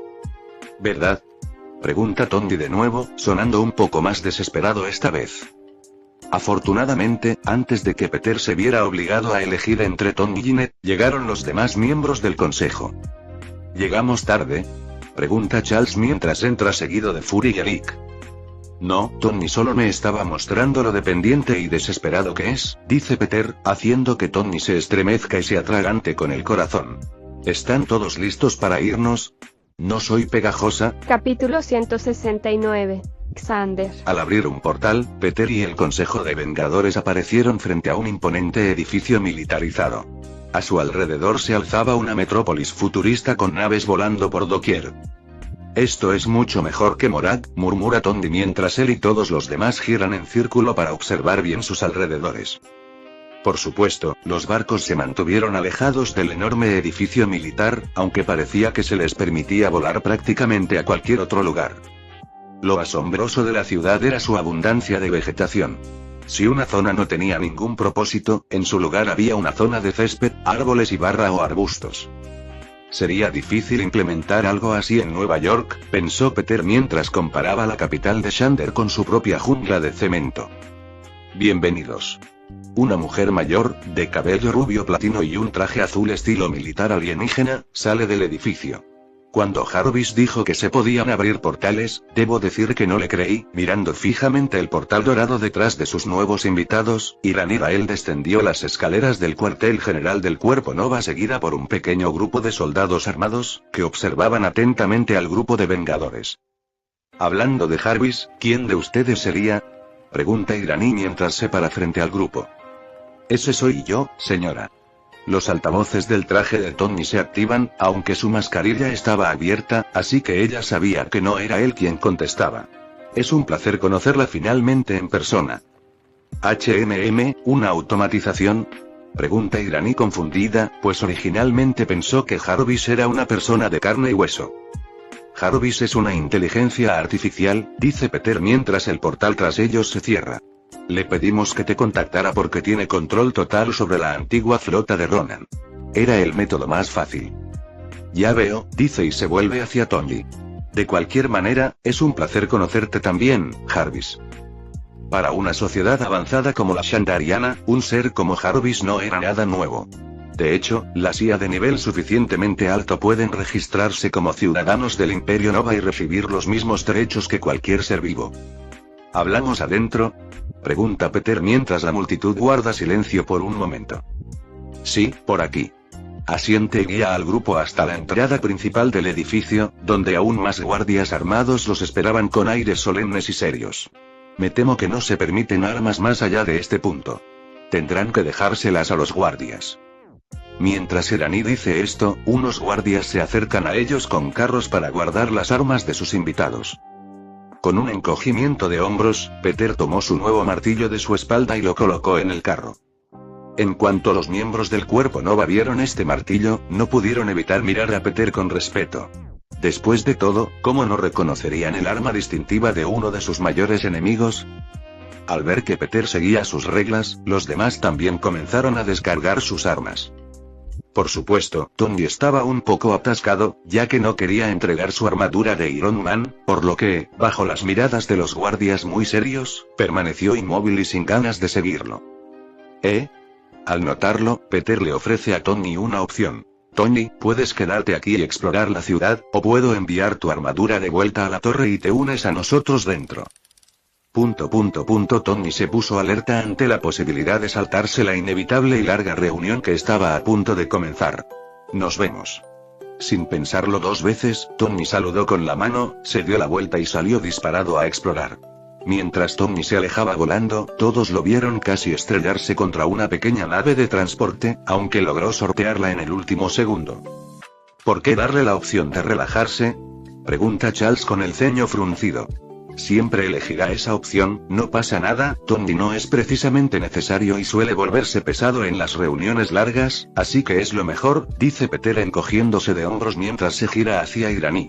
¿Verdad? Pregunta Tony de nuevo, sonando un poco más desesperado esta vez. Afortunadamente, antes de que Peter se viera obligado a elegir entre Tony y Ginette, llegaron los demás miembros del consejo. ¿Llegamos tarde? Pregunta Charles mientras entra seguido de Fury y Eric. No, Tony solo me estaba mostrando lo dependiente y desesperado que es, dice Peter, haciendo que Tony se estremezca y se atragante con el corazón. ¿Están todos listos para irnos? ¿No soy pegajosa? Capítulo 169. Xander. Al abrir un portal, Peter y el Consejo de Vengadores aparecieron frente a un imponente edificio militarizado. A su alrededor se alzaba una metrópolis futurista con naves volando por doquier. Esto es mucho mejor que Morag, murmura Tony mientras él y todos los demás giran en círculo para observar bien sus alrededores. Por supuesto, los barcos se mantuvieron alejados del enorme edificio militar, aunque parecía que se les permitía volar prácticamente a cualquier otro lugar. Lo asombroso de la ciudad era su abundancia de vegetación. Si una zona no tenía ningún propósito, en su lugar había una zona de césped, árboles y barra o arbustos. Sería difícil implementar algo así en Nueva York, pensó Peter mientras comparaba la capital de Xander con su propia jungla de cemento. Bienvenidos. Una mujer mayor, de cabello rubio platino y un traje azul estilo militar alienígena, sale del edificio. Cuando Jarvis dijo que se podían abrir portales, debo decir que no le creí, mirando fijamente el portal dorado detrás de sus nuevos invitados, y Rael descendió las escaleras del cuartel general del Cuerpo Nova seguida por un pequeño grupo de soldados armados, que observaban atentamente al grupo de Vengadores. Hablando de Jarvis, ¿quién de ustedes sería? Pregunta Irani mientras se para frente al grupo. Ese soy yo, señora. Los altavoces del traje de Tony se activan, aunque su mascarilla estaba abierta, así que ella sabía que no era él quien contestaba. Es un placer conocerla finalmente en persona. ¿una automatización? Pregunta Irani confundida, pues originalmente pensó que Jarvis era una persona de carne y hueso. Jarvis es una inteligencia artificial, dice Peter mientras el portal tras ellos se cierra. Le pedimos que te contactara porque tiene control total sobre la antigua flota de Ronan. Era el método más fácil. Ya veo, dice y se vuelve hacia Tony. De cualquier manera, es un placer conocerte también, Jarvis. Para una sociedad avanzada como la Xandariana, un ser como Jarvis no era nada nuevo. De hecho, las IA de nivel suficientemente alto pueden registrarse como ciudadanos del Imperio Nova y recibir los mismos derechos que cualquier ser vivo. ¿Hablamos adentro? Pregunta Peter mientras la multitud guarda silencio por un momento. Sí, por aquí. Asiente y guía al grupo hasta la entrada principal del edificio, donde aún más guardias armados los esperaban con aires solemnes y serios. Me temo que no se permiten armas más allá de este punto. Tendrán que dejárselas a los guardias. Mientras Irani dice esto, unos guardias se acercan a ellos con carros para guardar las armas de sus invitados. Con un encogimiento de hombros, Peter tomó su nuevo martillo de su espalda y lo colocó en el carro. En cuanto los miembros del Cuerpo Nova vieron este martillo, no pudieron evitar mirar a Peter con respeto. Después de todo, ¿cómo no reconocerían el arma distintiva de uno de sus mayores enemigos? Al ver que Peter seguía sus reglas, los demás también comenzaron a descargar sus armas. Por supuesto, Tony estaba un poco atascado, ya que no quería entregar su armadura de Iron Man, por lo que, bajo las miradas de los guardias muy serios, permaneció inmóvil y sin ganas de seguirlo. Al notarlo, Peter le ofrece a Tony una opción. Tony, puedes quedarte aquí y explorar la ciudad, o puedo enviar tu armadura de vuelta a la torre y te unes a nosotros dentro. Tony se puso alerta ante la posibilidad de saltarse la inevitable y larga reunión que estaba a punto de comenzar. Nos vemos. Sin pensarlo dos veces, Tony saludó con la mano, se dio la vuelta y salió disparado a explorar. Mientras Tony se alejaba volando, todos lo vieron casi estrellarse contra una pequeña nave de transporte, aunque logró sortearla en el último segundo. ¿Por qué darle la opción de relajarse? Pregunta Charles con el ceño fruncido. Siempre elegirá esa opción, no pasa nada, Tony no es precisamente necesario y suele volverse pesado en las reuniones largas, así que es lo mejor, dice Peter encogiéndose de hombros mientras se gira hacia Irani.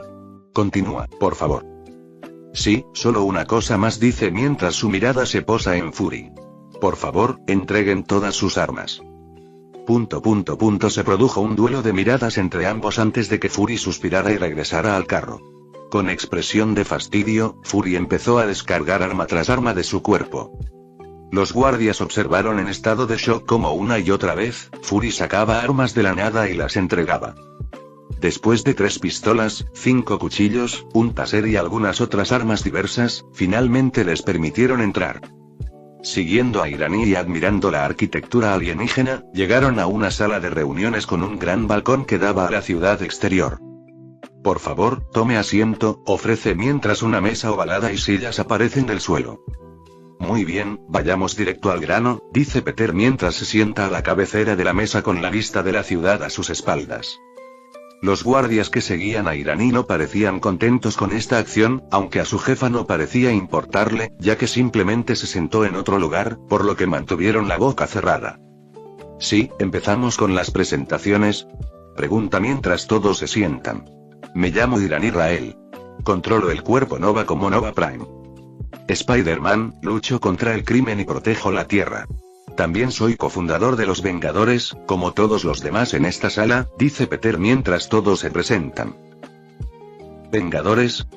Continúa, por favor. Sí, solo una cosa más dice mientras su mirada se posa en Fury. Por favor, entreguen todas sus armas. Se produjo un duelo de miradas entre ambos antes de que Fury suspirara y regresara al carro. Con expresión de fastidio, Fury empezó a descargar arma tras arma de su cuerpo. Los guardias observaron en estado de shock como una y otra vez, Fury sacaba armas de la nada y las entregaba. Después de 3 pistolas, 5 cuchillos, un taser y algunas otras armas diversas, finalmente les permitieron entrar. Siguiendo a Irani y admirando la arquitectura alienígena, llegaron a una sala de reuniones con un gran balcón que daba a la ciudad exterior. Por favor, tome asiento, ofrece mientras una mesa ovalada y sillas aparecen del suelo. Muy bien, vayamos directo al grano, dice Peter mientras se sienta a la cabecera de la mesa con la vista de la ciudad a sus espaldas. Los guardias que seguían a Irani no parecían contentos con esta acción, aunque a su jefa no parecía importarle, ya que simplemente se sentó en otro lugar, por lo que mantuvieron la boca cerrada. Sí, empezamos con las presentaciones. Pregunta mientras todos se sientan. Me llamo Irani Rael. Controlo el cuerpo Nova como Nova Prime. Spider-Man, lucho contra el crimen y protejo la Tierra. También soy cofundador de los Vengadores, como todos los demás en esta sala, dice Peter mientras todos se presentan. ¿Vengadores?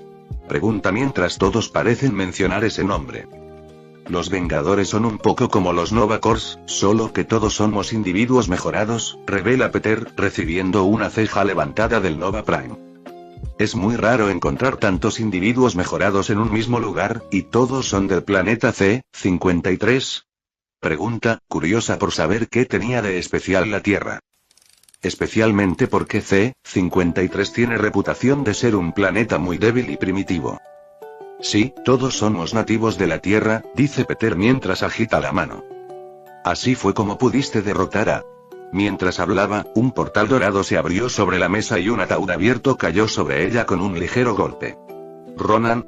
Pregunta mientras todos parecen mencionar ese nombre. Los Vengadores son un poco como los Nova Corps, solo que todos somos individuos mejorados, revela Peter, recibiendo una ceja levantada del Nova Prime. Es muy raro encontrar tantos individuos mejorados en un mismo lugar, y todos son del planeta C-53. Pregunta, curiosa por saber qué tenía de especial la Tierra. Especialmente porque C-53 tiene reputación de ser un planeta muy débil y primitivo. Sí, todos somos nativos de la Tierra, dice Peter mientras agita la mano. Así fue como pudiste derrotar a... Mientras hablaba, un portal dorado se abrió sobre la mesa y un ataúd abierto cayó sobre ella con un ligero golpe. Ronan.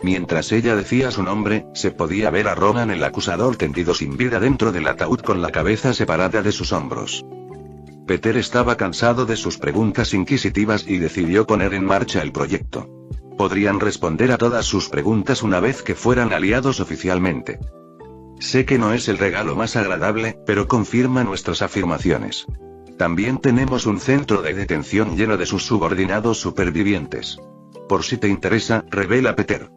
Mientras ella decía su nombre, se podía ver a Ronan el acusador tendido sin vida dentro del ataúd con la cabeza separada de sus hombros. Peter estaba cansado de sus preguntas inquisitivas y decidió poner en marcha el proyecto. Podrían responder a todas sus preguntas una vez que fueran aliados oficialmente. Sé que no es el regalo más agradable, pero confirma nuestras afirmaciones. También tenemos un centro de detención lleno de sus subordinados supervivientes. Por si te interesa, revela Peter.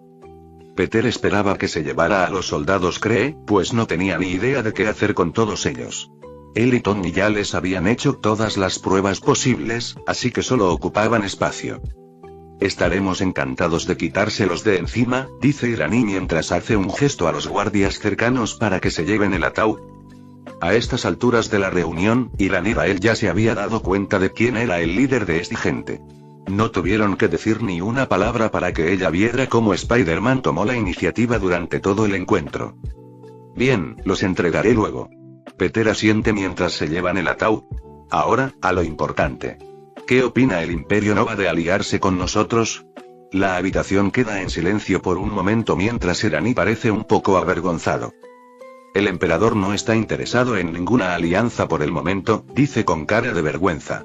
Peter esperaba que se llevara a los soldados Kree, pues no tenía ni idea de qué hacer con todos ellos. Él y Tony ya les habían hecho todas las pruebas posibles, así que solo ocupaban espacio. Estaremos encantados de quitárselos de encima, dice Irani mientras hace un gesto a los guardias cercanos para que se lleven el ataúd. A estas alturas de la reunión, Irani Rael ya se había dado cuenta de quién era el líder de esta gente. No tuvieron que decir ni una palabra para que ella viera cómo Spider-Man tomó la iniciativa durante todo el encuentro. Bien, los entregaré luego. Peter asiente mientras se llevan el ataúd. Ahora, a lo importante. ¿Qué opina el Imperio Nova de aliarse con nosotros? La habitación queda en silencio por un momento mientras Irani parece un poco avergonzado. El emperador no está interesado en ninguna alianza por el momento, dice con cara de vergüenza.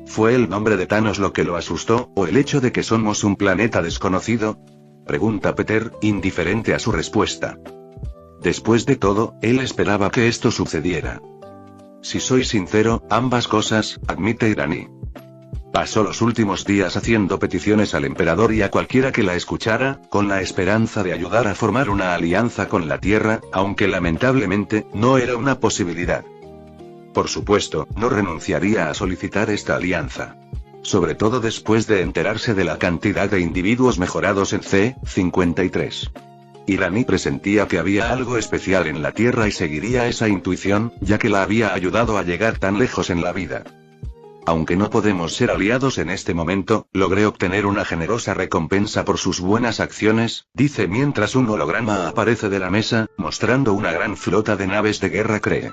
¿Fue el nombre de Thanos lo que lo asustó, o el hecho de que somos un planeta desconocido? Pregunta Peter, indiferente a su respuesta. Después de todo, él esperaba que esto sucediera. Si soy sincero, ambas cosas, admite Irani. Pasó los últimos días haciendo peticiones al emperador y a cualquiera que la escuchara, con la esperanza de ayudar a formar una alianza con la Tierra, aunque lamentablemente, no era una posibilidad. Por supuesto, no renunciaría a solicitar esta alianza. Sobre todo después de enterarse de la cantidad de individuos mejorados en C-53. Irani presentía que había algo especial en la Tierra y seguiría esa intuición, ya que la había ayudado a llegar tan lejos en la vida. Aunque no podemos ser aliados en este momento, logré obtener una generosa recompensa por sus buenas acciones, dice mientras un holograma aparece de la mesa, mostrando una gran flota de naves de guerra Kree.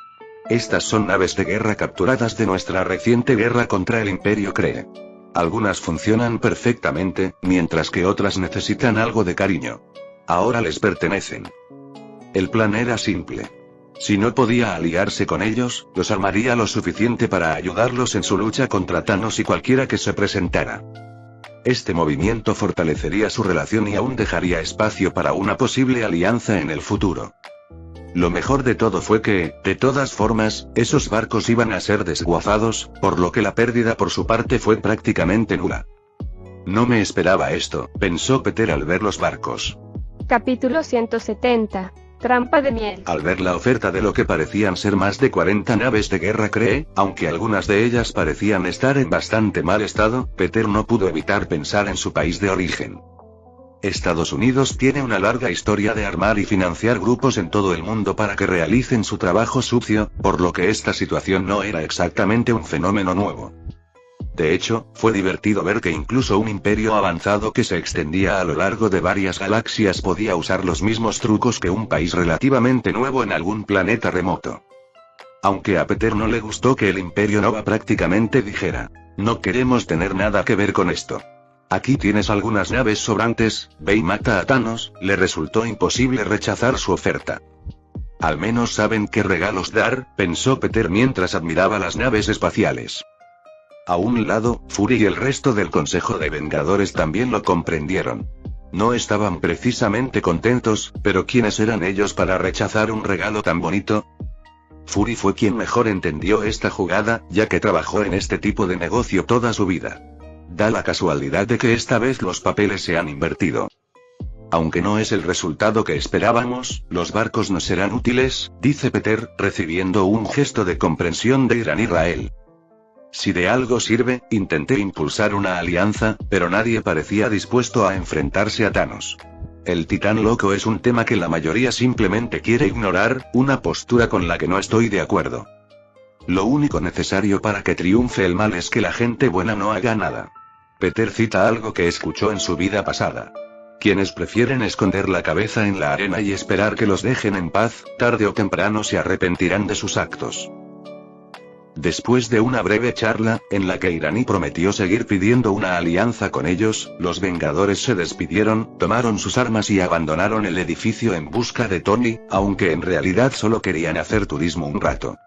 Estas son naves de guerra capturadas de nuestra reciente guerra contra el Imperio Kree. Algunas funcionan perfectamente, mientras que otras necesitan algo de cariño. Ahora les pertenecen. El plan era simple. Si no podía aliarse con ellos, los armaría lo suficiente para ayudarlos en su lucha contra Thanos y cualquiera que se presentara. Este movimiento fortalecería su relación y aún dejaría espacio para una posible alianza en el futuro. Lo mejor de todo fue que, de todas formas, esos barcos iban a ser desguazados, por lo que la pérdida por su parte fue prácticamente nula. No me esperaba esto, pensó Peter al ver los barcos. Capítulo 170. Trampa de miel. Al ver la oferta de lo que parecían ser más de 40 naves de guerra Kree, aunque algunas de ellas parecían estar en bastante mal estado, Peter no pudo evitar pensar en su país de origen. Estados Unidos tiene una larga historia de armar y financiar grupos en todo el mundo para que realicen su trabajo sucio, por lo que esta situación no era exactamente un fenómeno nuevo. De hecho, fue divertido ver que incluso un imperio avanzado que se extendía a lo largo de varias galaxias podía usar los mismos trucos que un país relativamente nuevo en algún planeta remoto. Aunque a Peter no le gustó que el Imperio Nova prácticamente dijera: no queremos tener nada que ver con esto. Aquí tienes algunas naves sobrantes, ve y mata a Thanos, le resultó imposible rechazar su oferta. Al menos saben qué regalos dar, pensó Peter mientras admiraba las naves espaciales. A un lado, Fury y el resto del Consejo de Vengadores también lo comprendieron. No estaban precisamente contentos, pero ¿quiénes eran ellos para rechazar un regalo tan bonito? Fury fue quien mejor entendió esta jugada, ya que trabajó en este tipo de negocio toda su vida. Da la casualidad de que esta vez los papeles se han invertido. Aunque no es el resultado que esperábamos, los barcos nos serán útiles, dice Peter, recibiendo un gesto de comprensión de Irán Israel. Si de algo sirve, intenté impulsar una alianza, pero nadie parecía dispuesto a enfrentarse a Thanos. El titán loco es un tema que la mayoría simplemente quiere ignorar, una postura con la que no estoy de acuerdo. Lo único necesario para que triunfe el mal es que la gente buena no haga nada. Peter cita algo que escuchó en su vida pasada. Quienes prefieren esconder la cabeza en la arena y esperar que los dejen en paz, tarde o temprano se arrepentirán de sus actos. Después de una breve charla, en la que Irani prometió seguir pidiendo una alianza con ellos, los Vengadores se despidieron, tomaron sus armas y abandonaron el edificio en busca de Tony, aunque en realidad solo querían hacer turismo un rato.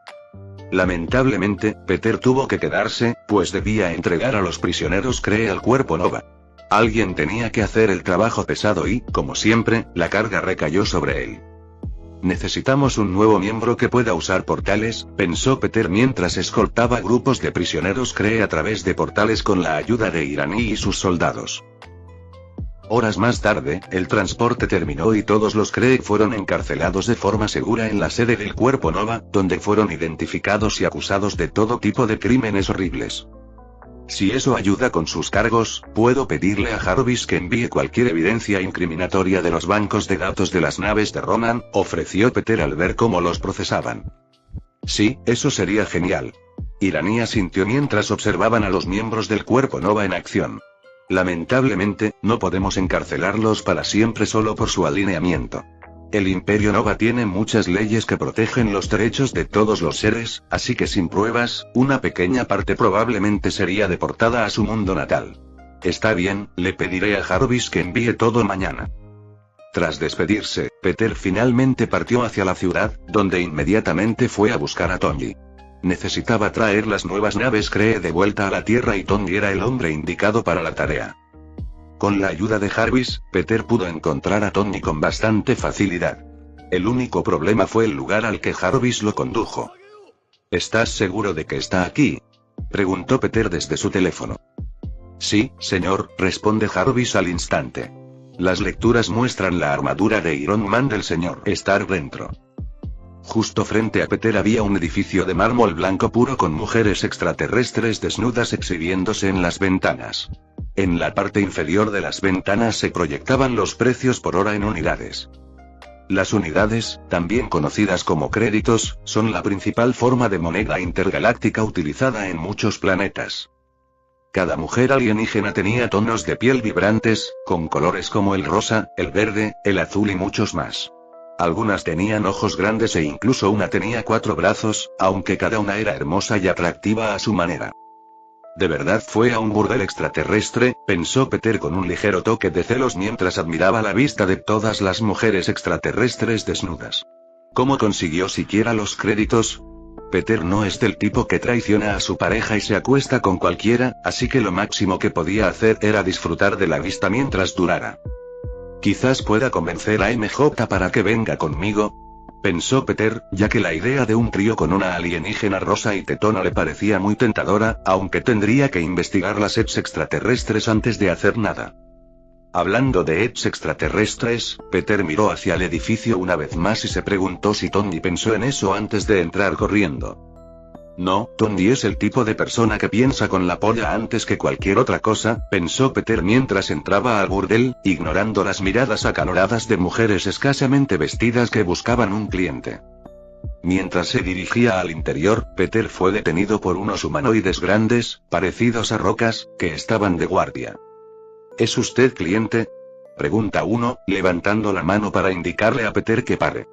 Lamentablemente, Peter tuvo que quedarse, pues debía entregar a los prisioneros Kree al Cuerpo Nova. Alguien tenía que hacer el trabajo pesado y, como siempre, la carga recayó sobre él. Necesitamos un nuevo miembro que pueda usar portales, pensó Peter mientras escoltaba grupos de prisioneros Kree a través de portales con la ayuda de Irani y sus soldados. Horas más tarde, el transporte terminó y todos los Kree fueron encarcelados de forma segura en la sede del Cuerpo Nova, donde fueron identificados y acusados de todo tipo de crímenes horribles. Si eso ayuda con sus cargos, puedo pedirle a Jarvis que envíe cualquier evidencia incriminatoria de los bancos de datos de las naves de Ronan, ofreció Peter al ver cómo los procesaban. Sí, eso sería genial. Irani asintió mientras observaban a los miembros del Cuerpo Nova en acción. Lamentablemente, no podemos encarcelarlos para siempre solo por su alineamiento. El Imperio Nova tiene muchas leyes que protegen los derechos de todos los seres, así que sin pruebas, una pequeña parte probablemente sería deportada a su mundo natal. Está bien, le pediré a Jarvis que envíe todo mañana. Tras despedirse, Peter finalmente partió hacia la ciudad, donde inmediatamente fue a buscar a Tony. Necesitaba traer las nuevas naves Kree de vuelta a la Tierra y Tony era el hombre indicado para la tarea. Con la ayuda de Jarvis, Peter pudo encontrar a Tony con bastante facilidad. El único problema fue el lugar al que Jarvis lo condujo. ¿Estás seguro de que está aquí?, preguntó Peter desde su teléfono. Sí, señor, responde Jarvis al instante. Las lecturas muestran la armadura de Iron Man del señor Stark dentro. Justo frente a Peter había un edificio de mármol blanco puro con mujeres extraterrestres desnudas exhibiéndose en las ventanas. En la parte inferior de las ventanas se proyectaban los precios por hora en unidades. Las unidades, también conocidas como créditos, son la principal forma de moneda intergaláctica utilizada en muchos planetas. Cada mujer alienígena tenía tonos de piel vibrantes, con colores como el rosa, el verde, el azul y muchos más. Algunas tenían ojos grandes e incluso una tenía 4 brazos, aunque cada una era hermosa y atractiva a su manera. De verdad fue a un burdel extraterrestre, pensó Peter con un ligero toque de celos mientras admiraba la vista de todas las mujeres extraterrestres desnudas. ¿Cómo consiguió siquiera los créditos? Peter no es del tipo que traiciona a su pareja y se acuesta con cualquiera, así que lo máximo que podía hacer era disfrutar de la vista mientras durara. Quizás pueda convencer a MJ para que venga conmigo, pensó Peter, ya que la idea de un trío con una alienígena rosa y tetona le parecía muy tentadora, aunque tendría que investigar las ETs extraterrestres antes de hacer nada. Hablando de ETs extraterrestres, Peter miró hacia el edificio una vez más y se preguntó si Tony pensó en eso antes de entrar corriendo. No, Tony es el tipo de persona que piensa con la polla antes que cualquier otra cosa, pensó Peter mientras entraba al burdel, ignorando las miradas acaloradas de mujeres escasamente vestidas que buscaban un cliente. Mientras se dirigía al interior, Peter fue detenido por unos humanoides grandes, parecidos a rocas, que estaban de guardia. ¿Es usted cliente?, pregunta uno, levantando la mano para indicarle a Peter que pare.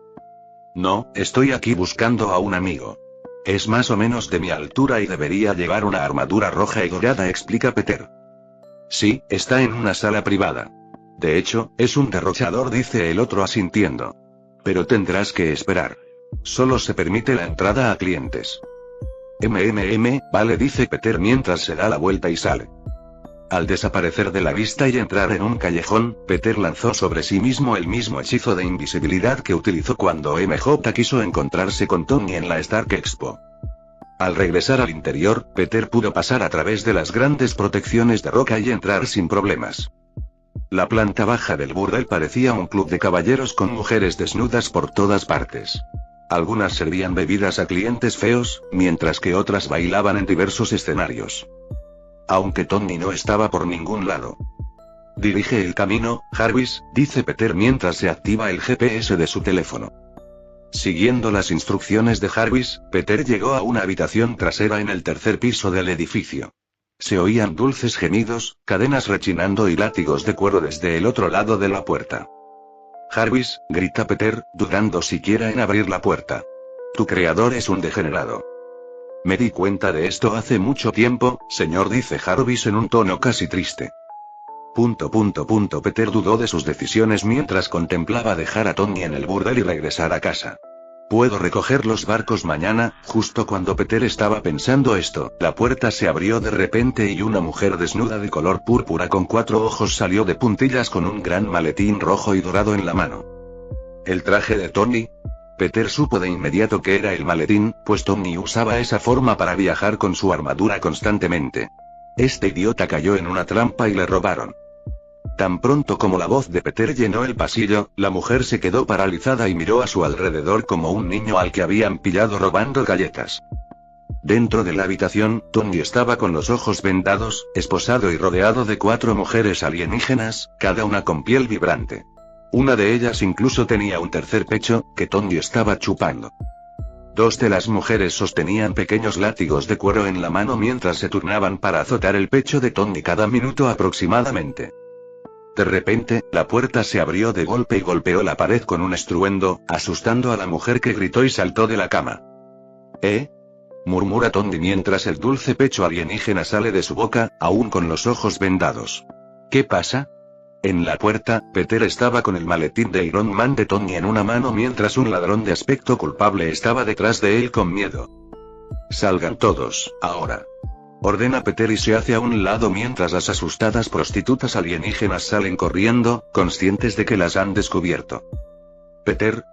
No, estoy aquí buscando a un amigo. Es más o menos de mi altura y debería llevar una armadura roja y dorada, explica Peter. Sí, está en una sala privada. De hecho, es un derrochador, dice el otro asintiendo. Pero tendrás que esperar. Solo se permite la entrada a clientes. Vale, dice Peter mientras se da la vuelta y sale. Al desaparecer de la vista y entrar en un callejón, Peter lanzó sobre sí mismo el mismo hechizo de invisibilidad que utilizó cuando MJ quiso encontrarse con Tony en la Stark Expo. Al regresar al interior, Peter pudo pasar a través de las grandes protecciones de roca y entrar sin problemas. La planta baja del burdel parecía un club de caballeros con mujeres desnudas por todas partes. Algunas servían bebidas a clientes feos, mientras que otras bailaban en diversos escenarios. Aunque Tony no estaba por ningún lado. Dirige el camino, Jarvis, dice Peter mientras se activa el GPS de su teléfono. Siguiendo las instrucciones de Jarvis, Peter llegó a una habitación trasera en el tercer piso del edificio. Se oían dulces gemidos, cadenas rechinando y látigos de cuero desde el otro lado de la puerta. Jarvis, grita Peter, dudando siquiera en abrir la puerta. Tu creador es un degenerado. Me di cuenta de esto hace mucho tiempo, señor, dice Jarvis en un tono casi triste. Peter dudó de sus decisiones mientras contemplaba dejar a Tony en el burdel y regresar a casa. Puedo recoger los barcos mañana. Justo cuando Peter estaba pensando esto, la puerta se abrió de repente y una mujer desnuda de color púrpura con 4 ojos salió de puntillas con un gran maletín rojo y dorado en la mano. ¿El traje de Tony? Peter supo de inmediato que era el maletín, pues Tony usaba esa forma para viajar con su armadura constantemente. Este idiota cayó en una trampa y le robaron. Tan pronto como la voz de Peter llenó el pasillo, la mujer se quedó paralizada y miró a su alrededor como un niño al que habían pillado robando galletas. Dentro de la habitación, Tony estaba con los ojos vendados, esposado y rodeado de 4 mujeres alienígenas, cada una con piel vibrante. Una de ellas incluso tenía un tercer pecho, que Tony estaba chupando. 2 de las mujeres sostenían pequeños látigos de cuero en la mano mientras se turnaban para azotar el pecho de Tony cada minuto aproximadamente. De repente, la puerta se abrió de golpe y golpeó la pared con un estruendo, asustando a la mujer que gritó y saltó de la cama. Murmura Tony mientras el dulce pecho alienígena sale de su boca, aún con los ojos vendados. ¿Qué pasa? En la puerta, Peter estaba con el maletín de Iron Man de Tony en una mano mientras un ladrón de aspecto culpable estaba detrás de él con miedo. Salgan todos, ahora. Ordena Peter y se hace a un lado mientras las asustadas prostitutas alienígenas salen corriendo, conscientes de que las han descubierto. ¿Peter?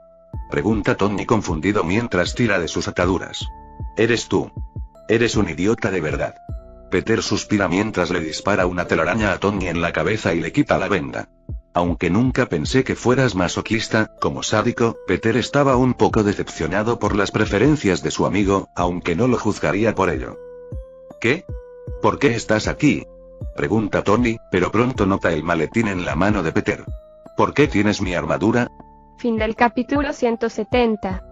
Pregunta Tony confundido mientras tira de sus ataduras. Eres tú. Eres un idiota de verdad. Peter suspira mientras le dispara una telaraña a Tony en la cabeza y le quita la venda. Aunque nunca pensé que fueras masoquista, como sádico, Peter estaba un poco decepcionado por las preferencias de su amigo, aunque no lo juzgaría por ello. ¿Qué? ¿Por qué estás aquí? Pregunta Tony, pero pronto nota el maletín en la mano de Peter. ¿Por qué tienes mi armadura? Fin del capítulo 170.